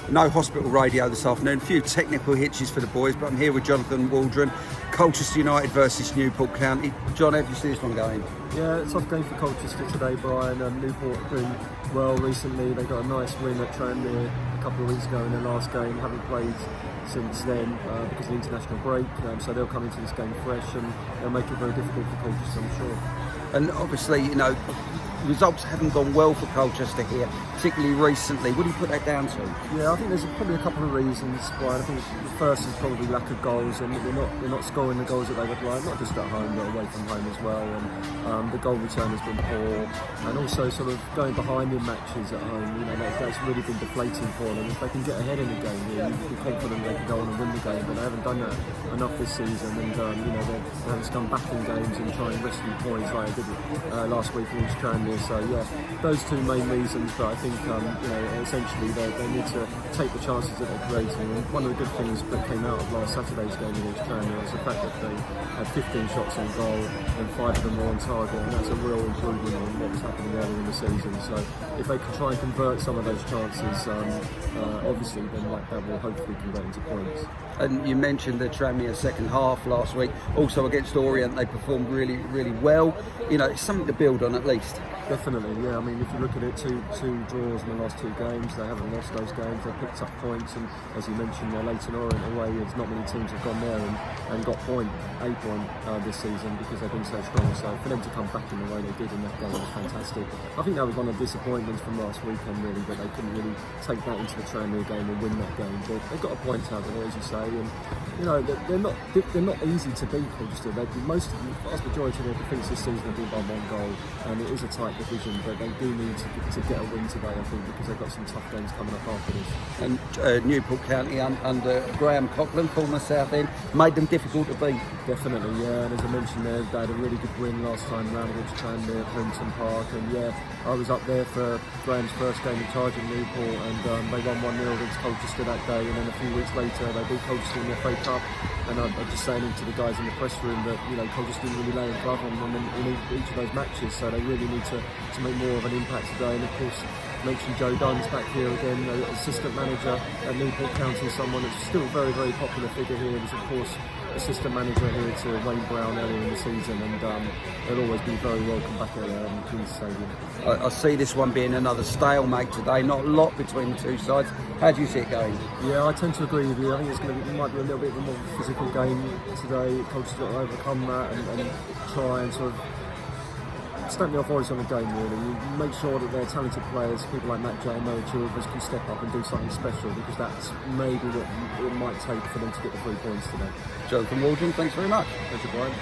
No hospital radio this afternoon. A few technical hitches for the boys, but I'm here with Jonathan Waldron. Colchester United versus Newport County. John, how do you see this one going? Yeah, it's a tough game for Colchester today, Brian. Newport doing well recently. They got a nice win at Tranmere a couple of weeks ago in their last game. Haven't played since then because of the international break. So they'll come into this game fresh and they'll make it very difficult for Colchester, I'm sure. And obviously, you know, results haven't gone well for Colchester here, particularly recently. What do you put that down to? Yeah, I think there's probably a couple of reasons, Brian. I think the first is probably lack of goals, and they're not scoring the goals that they would like, not just at home but away from home as well. And the goal return has been poor, and also sort of going behind in matches at home. You know, that's really been deflating for them. If they can get ahead in the game, you'd be confident they can go on and win the game, but they haven't done that enough this season. And you know, they're having to come back in games and try and rescue points like they did last week against Tranmere. So yeah, those two main reasons. But I think you know, essentially they need to take the chances that they're creating. And one of the good things that came out of last Saturday's game against Tranmere was the fact that they had 15 shots on goal and 5 of them were on target, and that's a real improvement on what was happening earlier in the season. So if they can try and convert some of those chances, obviously then that will hopefully convert into points. And you mentioned the Tranmere second half last week, also against Orient, they performed really, really well. You know, it's something to build on at least. Definitely, yeah. I mean, if you look at it, two draws in the last 2 games. They haven't lost those games. They've picked up points, and as you mentioned, Leighton Orient away. There's not many teams have gone there and got a point this season because they've been so strong. So for them to come back in the way they did in that game was fantastic. I think that was one of the disappointments from last weekend, really, that they couldn't really take that into the Tranmere game and win that game. But they've got a point out of it, as you say, and you know they're not easy to beat. Colchester. The vast majority of their defeats this season have been by 1 goal, and it is a tight division, but they do need to get a win today, I think, because they've got some tough games coming up after this. And Newport County under Graham Coughlin, former Southend, made them difficult to beat. Definitely, yeah. And as I mentioned there, they had a really good win last time round against Tranmere at Clinton Park, and yeah, I was up there for Graham's first game in charge in Newport, and they won 1-0 against Colchester that day, and then a few weeks later they beat Colchester in the FA Cup. And I'm just saying to the guys in the press room that, you know, Colchester didn't really lay a glove on them in each of those matches, so they really need to make more of an impact today. And of course, mentioned Joe Dunn's back here again, the assistant manager at Newport County, someone that's still a very, very popular figure here. He was, of course, assistant manager here to Wayne Brown earlier in the season, and they'll always be very welcome back at King's Stadium. I see this one being another stalemate today, not a lot between the two sides. How do you see it going? Yeah, I tend to agree with you. I think it might be a little bit more physical game today. Colchester's got to overcome that and try and sort of stamp the authority on the game, really. You make sure that their talented players, people like Matt J and Noah Chilvers, can step up and do something special, because that's maybe what it might take for them to get the 3 points today. Jonathan Waldron, thanks very much. Thank you, Brian.